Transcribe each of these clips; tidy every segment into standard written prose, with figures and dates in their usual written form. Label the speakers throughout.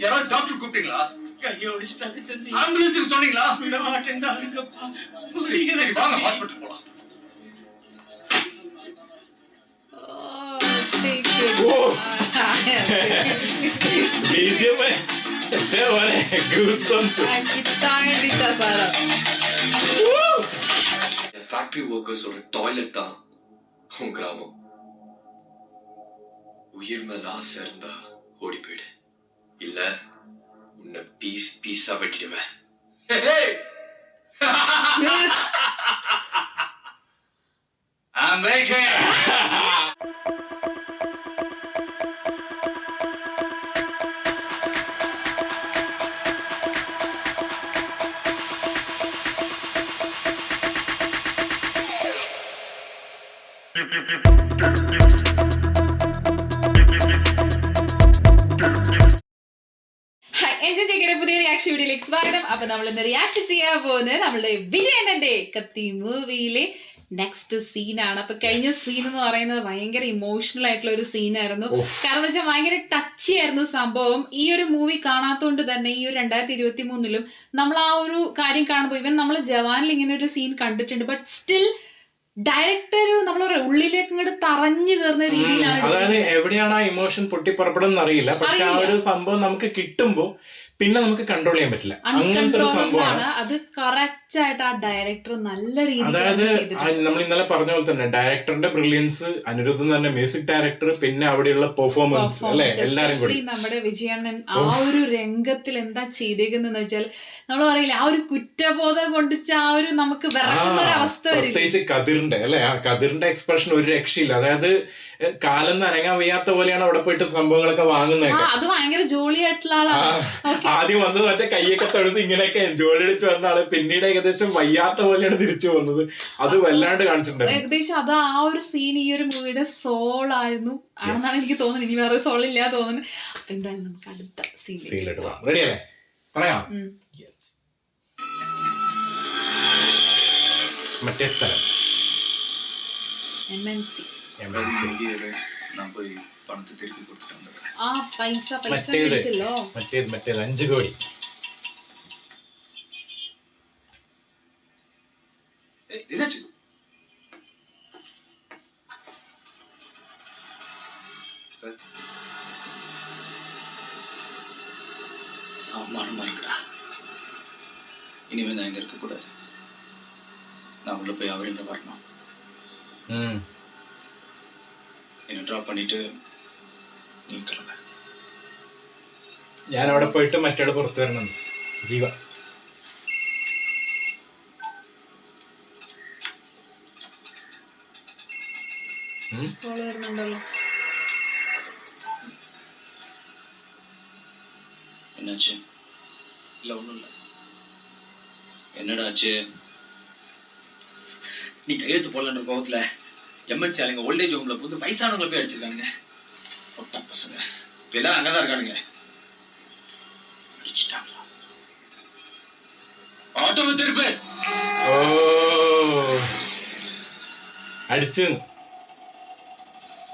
Speaker 1: யாராவது டாக்டர் கூப்பிட்டீங்களா?
Speaker 2: கையை ஒடிச்சிட்டாங்க தம்பி.
Speaker 1: ஆம்புலன்ஸுக்கு சொன்னீங்களா?
Speaker 2: விட மாட்டேன்டாங்கப்பா.
Speaker 1: சரி வாங்க ஹாஸ்பிட்டல் போலாம். ஃபேக்டரி ஒர்க்கர்ஸோட டாய்லெட் தான் உன் கிராமம். உயிர் மேல ஆசை இருந்தா ஓடி போயிடு, இல்ல உன்னை பீஸ் பீஸா வெட்டிடுவேன். I'm waiting.
Speaker 3: പുതിയ റിയാക്ഷൻ വീഡിയോയിലേക്ക് സ്വാഗതം. അപ്പൊ നമ്മളിന്ന് റിയാക്ഷൻ ചെയ്യാൻ പോകുന്നത് നമ്മളുടെ വിജയണ്ണന്റെ കത്തി മൂവിയിലെ നെക്സ്റ്റ് സീനാണ്. അപ്പൊ കഴിഞ്ഞ സീൻ എന്ന് പറയുന്നത് ഭയങ്കര ഇമോഷണൽ ആയിട്ടുള്ള ഒരു സീനായിരുന്നു. കാരണം എന്ന് വെച്ചാൽ ഭയങ്കര ടച്ചി ആയിരുന്നു സംഭവം. ഈ ഒരു മൂവി കാണാത്തോണ്ട് തന്നെ ഈ ഒരു 2023 നമ്മൾ ആ ഒരു കാര്യം കാണുമ്പോൾ ഇവൻ നമ്മൾ ജവാനിൽ ഇങ്ങനെ ഒരു സീൻ കണ്ടിട്ടുണ്ട്. ബട്ട് സ്റ്റിൽ ഡയറക്ടർ നമ്മളെ ഉള്ളിലേക്ക് ഇങ്ങോട്ട് തറഞ്ഞു കയറുന്ന രീതിയിലാണ്.
Speaker 4: അതായത് എവിടെയാണ് ആ ഇമോഷൻ പൊട്ടിപ്പുറപ്പെടുന്ന അറിയില്ല. പക്ഷെ ആ ഒരു സംഭവം നമുക്ക് കിട്ടുമ്പോ പിന്നെ നമുക്ക് കൺട്രോൾ ചെയ്യാൻ പറ്റില്ല. അങ്ങനത്തെ ഒരു സംഭവമാണ്
Speaker 3: അത്. കറക്റ്റ് ആയിട്ട് ആ ഡയറക്ടർ നല്ല രീതിയിൽ,
Speaker 4: അതായത് നമ്മൾ ഇന്നലെ പറഞ്ഞ പോലെ തന്നെ ഡയറക്ടറിന്റെ ബ്രില്യൻസ്, അനിരുദ്ധൻ തന്നെ മ്യൂസിക് ഡയറക്ടർ, പിന്നെ അവിടെയുള്ള പെർഫോമൻസ് അല്ലെ, എല്ലാരും കൂടി.
Speaker 3: നമ്മുടെ വിജയണ്ണൻ ആ ഒരു രംഗത്തിൽ എന്താ ചെയ്തേക്കുന്നെന്ന് വെച്ചാൽ നമ്മൾ പറയില്ല, ആ ഒരു കുറ്റബോധം കൊണ്ട് ആ ഒരു നമുക്ക് വിറക്കുന്ന ഒരു അവസ്ഥ വരില്ല.
Speaker 4: പ്രത്യേകിച്ച് കതിറിന്റെ അല്ലെ, ആ കതിറിന്റെ എക്സ്പ്രഷൻ ഒരു രക്ഷയില്ല. അതായത് കാലം അനങ്ങാൻ വയ്യാത്ത പോലെയാണ് അവിടെ പോയിട്ട് സംഭവങ്ങളൊക്കെ വാങ്ങുന്നത്.
Speaker 3: അത് ഭയങ്കര ജോളി ആയിട്ടുള്ള ആളാണ്.
Speaker 4: ആദ്യം വന്നത് മറ്റേ കയ്യൊക്കെ തൊഴുത് ഇങ്ങനെയൊക്കെ ജോലി അടിച്ച് വന്ന ആള് പിന്നീട് ഏകദേശം വയ്യാത്ത പോലെയാണ് തിരിച്ചു വന്നത്. അത് വല്ലാണ്ട് കാണിച്ചിട്ടുണ്ട്.
Speaker 3: ഏകദേശം അത് ആ ഒരു സീൻ ഈ ഒരു മൂവിയുടെ സോൾ ആയിരുന്നു ആണെന്നാണ് എനിക്ക് തോന്നുന്നത്. ഇനി വേറെ സോൾ ഇല്ല തോന്നുന്നു. അപ്പൊ എന്തായാലും നമുക്ക് അടുത്ത സീനിലേക്ക് പോവാം.
Speaker 4: റെഡിയല്ലേ? പറയാം. മറ്റേ സ്ഥലം
Speaker 3: MNC. ആ പൈസ മേടിച്ചല്ലോ.
Speaker 4: മറ്റേത് 5 കോടി.
Speaker 1: அவமானமா இருக்குடா. இனிமே நான் இங்க இருக்க கூடாது. நான் உள்ள போய் அவர் இங்க வரணும். എന്നെ ഡ്രോപ്പ് பண்ணிட்டு നീ കിളമ്പ.
Speaker 4: ഞാൻ അവിടെ പോയിട്ട് മറ്റേ പുറത്തു വരണം. ജീവ
Speaker 1: என்னாச்சு? இல்ல ஒண்ணும் இல்ல. என்னடா ஆச்சு? நீ கையெழுத்து போடலன்ற கோவத்துல MNC ஆளுங்க ஓல்டேஜ் ஹோம்ல புது வயசானவங்களை போய் அடிச்சிருக்கானுங்க. ஒட்ட பசங்க இப்ப எல்லாரும் அங்கதான் இருக்கானுங்க. அடிச்சிட்டாங்களா? ஆட்டோவை திருப்பு.
Speaker 4: അടിച്ചു.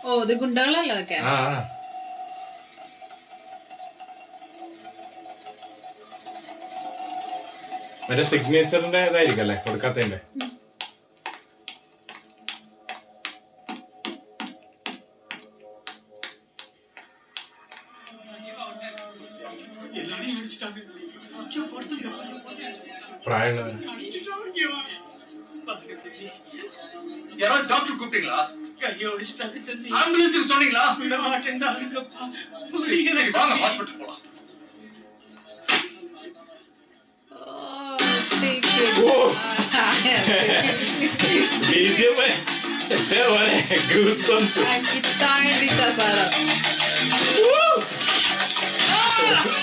Speaker 3: ഓ ഇത് ഗുണ്ടകളല്ലേ അതൊക്കെ?
Speaker 4: മറ്റേ സിഗ്നേച്ചറിന്റെ ഇതായിരിക്കും അല്ലേ കൊടുക്കാത്തതിന്റെ. പ്രായമുള്ളവർ
Speaker 1: யாராவது டாக்டர் கூப்பிட்டீங்களா?
Speaker 2: கையை ஒடிச்சிட்டாங்க தம்பி.
Speaker 1: ஆம்புலன்ஸுக்கு சொன்னீங்களா?
Speaker 2: விட மாட்டேன்டாங்கப்பா.
Speaker 1: சரி வாங்க ஹாஸ்பிட்டல் போலாம்.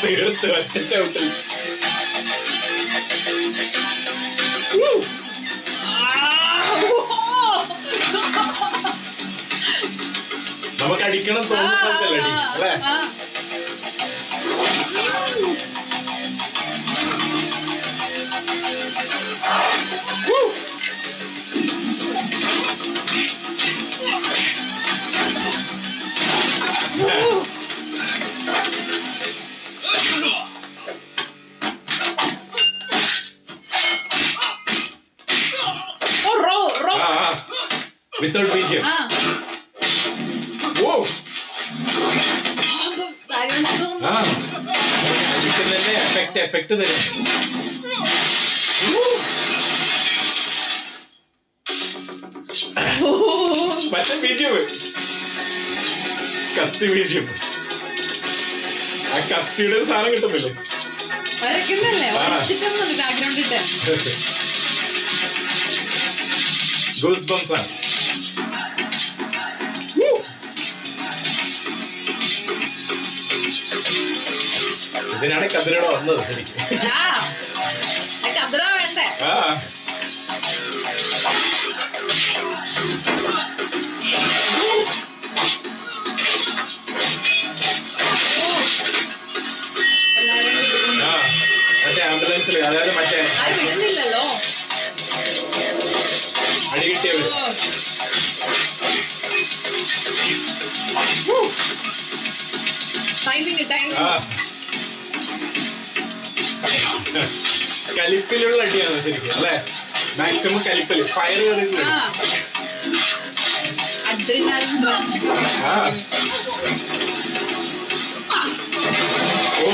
Speaker 4: തീർത്ത് ഒറ്റ ചവിട്ടിൽ. നമുക്ക് അടിക്കണം തോന്നുന്ന സ്ഥലത്തല്ലേ അടി അല്ലേ? Without BGM.
Speaker 3: ആ
Speaker 4: ഓ
Speaker 3: ബാക്ക്ഗ്രൗണ്ട് സ്കോർ
Speaker 4: ആ അടിക്കുന്നതിന്റെ എഫക്ട് തരും. മറ്റേ ബിജിഎം കത്തി ബിജിഎം. ആ കത്തിയുടെ സാധനം കിട്ടുന്നില്ലേ?
Speaker 3: വരയ്ക്കുന്നല്ലേ വരച്ചിട്ടൊന്നും ബാക്ക്ഗ്രൗണ്ട് ഇട്ട്
Speaker 4: ഗൂസ് ബംസ് ആണ്. ഇതിനാണ് കതിരട വന്നത് ശരിക്കും.
Speaker 3: ആ കതിര വേണ്ടേ
Speaker 4: ആ
Speaker 3: എല്ലാരും
Speaker 4: ആ മറ്റേ ആംബുലൻസിൽ അതായത് മറ്റേ
Speaker 3: ആരും വിടുന്നില്ലല്ലോ.
Speaker 4: അടി കിട്ടിയവര്.
Speaker 3: ടൈമിങ്
Speaker 4: ആ കലിപ്പിലുള്ള അടിയാണ് ശരിക്കും അല്ലെ? മാക്സിമം കലിപ്പില് ഫയർ കയറിയിട്ടുള്ള അടി.
Speaker 3: അഡ്രിനാലിൻ റഷ്
Speaker 4: ആ ഓ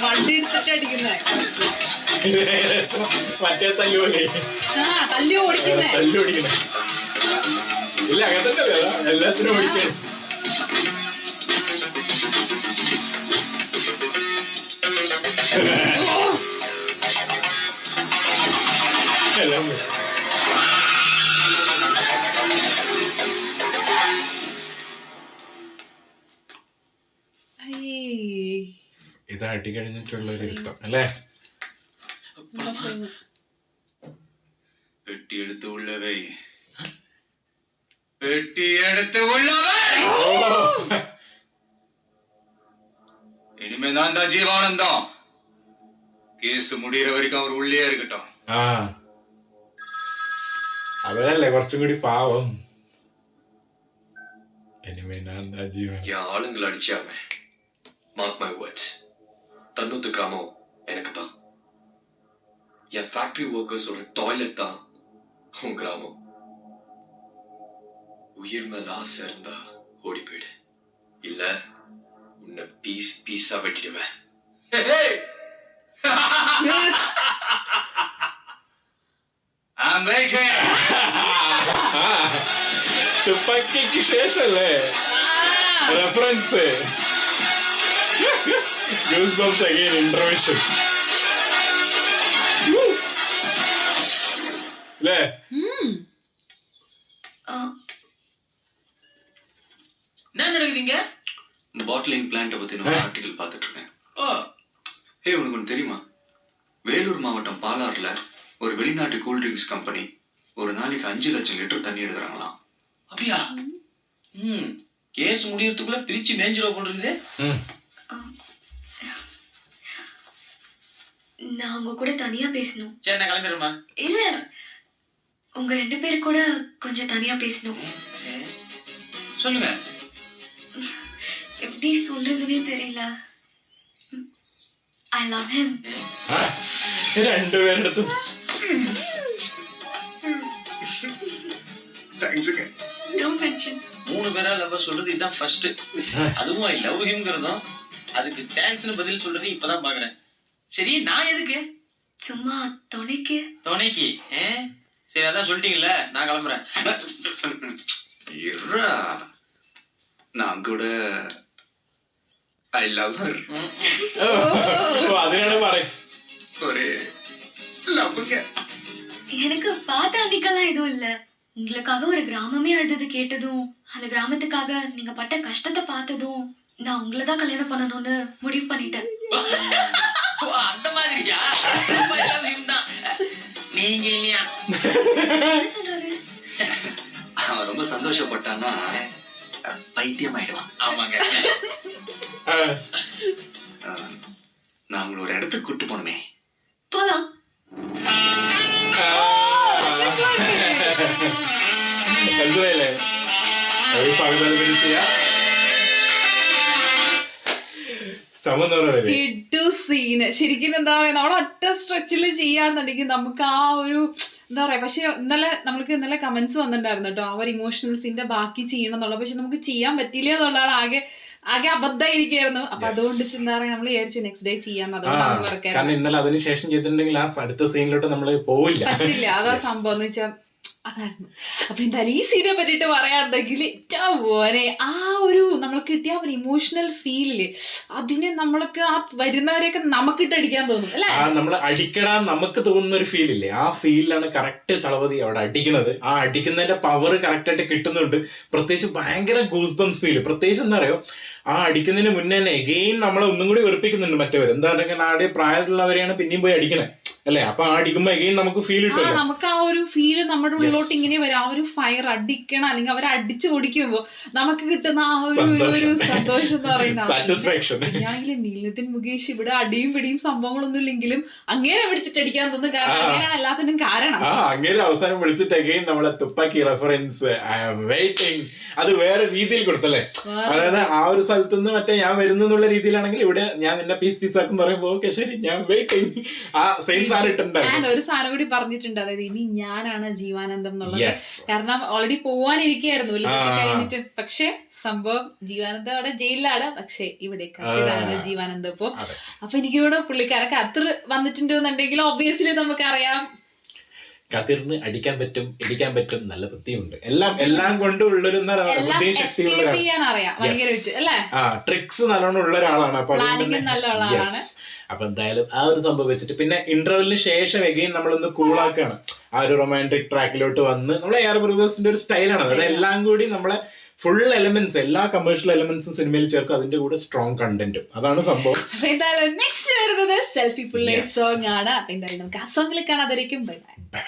Speaker 3: വണ്ടി എടുത്തിട്ട് അടിക്കുന്നേ.
Speaker 4: മറ്റേ തല്ലുപോലെ
Speaker 3: ആ തല്ലി ഓടിക്കുന്നേ.
Speaker 4: തല്ലു ഓടിക്കണേ. ഇല്ല അങ്ങനത്തെ എല്ലാത്തിനും ഓടിക്കണം. എല്ലാം പോയി. ഇത് അടി കഴിഞ്ഞിട്ടുള്ള ഒരു ഇരുത്തം അല്ലേ?
Speaker 1: പെട്ടിയെടുത്ത് ഉള്ളവേ പെട്ടിയെടുത്ത് உள்ளவை இனிமே நான் தான் ஜீவானந்தம். കേസ് മുടിയുടെ വரைக்கும் അവർ ഉള്ളിയേ இருக்கட்டும்.
Speaker 4: ആ അവരല്ലേ കുറച്ചും കൂടി പാവം. ഇനിമേ ഞാൻ എന്താ ജീവൻ.
Speaker 5: என் ஆளுங்களை அடிச்சாம மார்க் மை வேர்ட்ஸ் தன்னூத்து கிராமம் எனக்கு தான். என் ஃபேக்டரி ஒர்க்கர்ஸோட டாய்லெட் தான் உன் கிராமம். உயிர் மேல ஆசை இருந்தா ஓடி போயிடு, இல்ல உன்னை பீஸ் பீஸா வெட்டிடுவேன்.
Speaker 1: I'm waiting.
Speaker 4: തുപ്പാക്കിക്ക് ശേഷല്ലേ റെഫറൻസ്. Goosebumps again intervention. ല്ലേ?
Speaker 1: என்ன நடக்குதுங்க?
Speaker 5: பாட்டிலிங் பிளான்ட்டை பத்தி நான் ஆர்டிகல் பார்த்துட்டு இருக்கேன்.
Speaker 1: ஓ
Speaker 5: ஹே, உனக்கு ஒன்று தெரியுமா? வேலூர் மாவட்டம் பாலாறுல ஒரு வெளிநாட்டு கூல்ட்ரிங்க்ஸ் கம்பெனி ஒரு நாளைக்கு 5 லட்சம் லிட்டர் தண்ணி எடுக்கிறாங்களாம்.
Speaker 1: அப்படியா? கேஸ் முடியறதுக்குள்ள பிரிச்சு மேஞ்சிரோ போடுறது.
Speaker 6: நான் உங்க கூட தனியா பேசணும்.
Speaker 1: சரி நான் கிளம்பிடுறேம்மா.
Speaker 6: இல்ல, உங்க 2 பேர் கூட கொஞ்சம் தனியா பேசணும்.
Speaker 1: சொல்லுங்க.
Speaker 6: எப்படி சொல்றதுன்னே தெரியல. I love him.
Speaker 4: രണ്ടുപേരുടെ അടുത്ത്
Speaker 5: தேங்க்ஸுங்க.
Speaker 6: Don't mention.
Speaker 1: 3 பேரா லவ் சொல்றது இதுதான் ஃபர்ஸ்ட். அதுவும் ஐ லவ் ஹிம்ங்கறதும் அதுக்கு தேங்க்ஸ்னு பதில் சொல்றது இப்பதான் பாக்குறேன். சரி நான் எதுக்கு?
Speaker 6: சும்மா துணைக்கு.
Speaker 1: துணைக்கு? சரி அதான் சொல்லிட்டீங்கல்ல, நான் கிளம்புறேன்.
Speaker 5: இருடா, நான் கூட ஐ லவ் ஹர்.
Speaker 4: അതിനാണ് പറയും
Speaker 5: ஒரு லவ்ங்க.
Speaker 6: எனக்கு பாத்தாண்டிக்கெல்லாம் எதுவும் இல்ல. உங்களுக்காக ஒரு கிராமமே அழுதது கேட்டதும், அந்த கிராமத்துக்காக நீங்க பட்ட கஷ்டத்தை பார்த்ததும், நான் உங்களை தான் கல்யாணம் பண்ணணும்னு முடிவு பண்ணிட்டேன்.
Speaker 1: ஓ அந்த மாதிரியா? ஐ லவ் ஹிம் தான். நீங்க இல்லையா?
Speaker 6: என்ன சொல்றாரு?
Speaker 5: அவன் ரொம்ப சந்தோஷப்பட்டான்னா பைத்தியம் ஆயிடுவான்.
Speaker 1: ஆமாங்க.
Speaker 5: நான் உங்களை ஒரு இடத்துக்கு கூட்டு போகணுமே.
Speaker 6: போலாம்.
Speaker 4: മനസ്സിലായില്ലേ? ഒരു സംവിധാനം ചെയ്യാ സമനില
Speaker 3: കിട്ടു സീന് ശരിക്കും എന്താ പറയാ നമ്മൾ ഒറ്റ സ്ട്രെച്ചിൽ ചെയ്യാന്നുണ്ടെങ്കിൽ നമുക്ക് ആ ഒരു എന്താ പറയാ. പക്ഷെ ഇന്നലെ കമന്റ്സ് വന്നിട്ടുണ്ടായിരുന്നു കേട്ടോ, ആ ഒരു ഇമോഷണൽ സീന്റെ ബാക്കി ചെയ്യണം എന്നുള്ളത്. പക്ഷെ നമുക്ക് ചെയ്യാൻ പറ്റില്ല എന്നുള്ളതാണ് ആകെ അബദ്ധമായിരിക്കായിരുന്നു. അപ്പൊ അതുകൊണ്ട് എന്താ പറയാ നമ്മൾ വിചാരിച്ചു നെക്സ്റ്റ് ഡേ ചെയ്യാന്ന്. അതുകൊണ്ട്
Speaker 4: കാരണം ഇന്നലെ അതിനുശേഷം ചെയ്തിട്ടുണ്ടെങ്കിൽ ആ അടുത്ത സീനിലോട്ട് നമ്മള് പോവില്ല,
Speaker 3: പറ്റില്ല. അതാ സംഭവം എന്ന് വെച്ചാൽ അതായിരുന്നു. അപ്പൊ എന്തായാലും ഈ സീനെ പറ്റിട്ട് പറയാണെന്നുണ്ടെങ്കിൽ ഏറ്റവും പോലെ ആ ഒരു നമ്മൾക്ക് കിട്ടിയ ഒരു ഇമോഷണൽ ഫീലില് അതിനെ നമ്മൾക്ക് ആ വരുന്നവരെയൊക്കെ നമുക്കിട്ടടിക്കാൻ തോന്നും അല്ലെ.
Speaker 4: നമ്മൾ അടിക്കടാൻ നമുക്ക് തോന്നുന്ന ഒരു ഫീൽ ഇല്ലേ, ആ ഫീലിലാണ് കറക്റ്റ് തളപതി അവിടെ അടിക്കുന്നത്. ആ അടിക്കുന്നതിന്റെ പവർ കറക്റ്റ് ആയിട്ട് കിട്ടുന്നുണ്ട്. പ്രത്യേകിച്ച് ഭയങ്കര ഗൂസ് ബംസ് ഫീല്. പ്രത്യേകിച്ച് എന്താ അറിയോ, ആ അടിക്കുന്നതിന് മുന്നേ തന്നെ എഗെയിൻ നമ്മളെ ഒന്നും കൂടി വെറുപ്പിക്കുന്നുണ്ട് മറ്റവർ. എന്താ പറയുക, ആടെ പ്രായമുള്ളവരെയാണ് പിന്നെയും പോയി അടിക്കണേ അല്ലെ. അപ്പൊ ആ അടിക്കുമ്പോ എഗെയിൻ നമുക്ക് ഫീൽ കിട്ടും.
Speaker 3: നമുക്ക് ആ ഒരു ഫീല് നമ്മുടെ ഉള്ളിലോട്ട് ഇങ്ങനെ വരും. ആ ഒരു ഫയർ അടിക്കണം അല്ലെങ്കിൽ അവരെ അടിച്ചു ഓടിക്കുമ്പോ നമുക്ക് കിട്ടുന്ന ആ ഒരു സന്തോഷം എന്ന് പറയുന്നത്. ഞാനെങ്കിലും നീലത്തിൻ മുകേഷ് ഇവിടെ അടിയും പിടിയും സംഭവങ്ങളൊന്നും ഇല്ലെങ്കിലും അങ്ങനെ പിടിച്ചിട്ട് അടിക്കാൻ തോന്നുന്നു. കാരണം അങ്ങനെയാണ് എല്ലാത്തിനും കാരണം.
Speaker 4: അങ്ങനെ അവസാനം വിളിച്ചിട്ട് എഗെയിൻ നമ്മളെ തുപ്പാക്കി റെഫറൻസ് വെയിറ്റിംഗ് അത് വേറെ രീതിയിൽ കൊടുത്തല്ലേ. അതായത് ആ ഒരു സ്ഥലത്തുനിന്ന് മറ്റേ ഞാൻ വരുന്നു എന്നുള്ള രീതിയിലാണെങ്കിൽ ഇവിടെ ഞാൻ നിന്നെ പീസ് ആക്കും പറയുമ്പോ ഓക്കെ ശരി ഞാൻ വെയിറ്റിംഗ് ആ സെയിം സാധനം ഇട്ടുണ്ടായിരുന്നു.
Speaker 3: ഒരു സാധനം കൂടി പറഞ്ഞിട്ടുണ്ട്, അതായത് ഇനി ഞാനാണ് ജീവാനന്ദം എന്നുള്ളത്. കാരണം ഓൾറെഡി പോവാനിരിക്കായിരുന്നു ഇതൊക്കെ കഴിഞ്ഞിട്ട്. പക്ഷെ സംഭവം ജീവാനന്ദം അവിടെ ജയിലിലാണ്, പക്ഷെ ഇവിടെ കത്തിലാണ് ജീവാനന്ദം. അപ്പൊ എനിക്കിവിടെ പുള്ളിക്കാരൊക്കെ അത്ര വന്നിട്ടുണ്ടെന്നുണ്ടെങ്കിൽ ഒബ്വിയസ്ലി നമുക്കറിയാം
Speaker 4: കതിറിന് അടിക്കാൻ പറ്റും, ഇടിക്കാൻ പറ്റും, നല്ല ബുദ്ധിയുണ്ട്. എല്ലാം കൊണ്ടുള്ളൊരു ട്രിക്സ് നല്ലോണം ഉള്ള ഒരാളാണ്. അപ്പൊ എന്തായാലും ആ ഒരു സംഭവം വെച്ചിട്ട് പിന്നെ ഇന്റർവെല്ലിന് ശേഷം എഗെയിൻ നമ്മളൊന്ന് കൂളാക്കാണ്. ആ ഒരു റൊമാൻറ്റിക് ട്രാക്കിലോട്ട് വന്ന് നമ്മളെ എയർ ബ്രദേഴ്സിന്റെ ഒരു സ്റ്റൈലാണ്. അതെല്ലാം കൂടി നമ്മളെ ഫുൾ എലമെന്റ്സ്, എല്ലാ കമേഴ്ഷ്യൽ എലമെന്റ്സും സിനിമയിൽ ചേർക്കും. അതിന്റെ കൂടെ സ്ട്രോങ് കണ്ടന്റും, അതാണ് സംഭവം.
Speaker 3: അപ്പൊ എന്തായാലും നെക്സ്റ്റ് വരുന്നത് സെൽഫി പുള്ളേ സോങ് ആണ്. അപ്പൊ എന്തായാലും നമുക്ക് ആ സോങ്ങിൽ കാണാതിരിക്കും. Bye bye.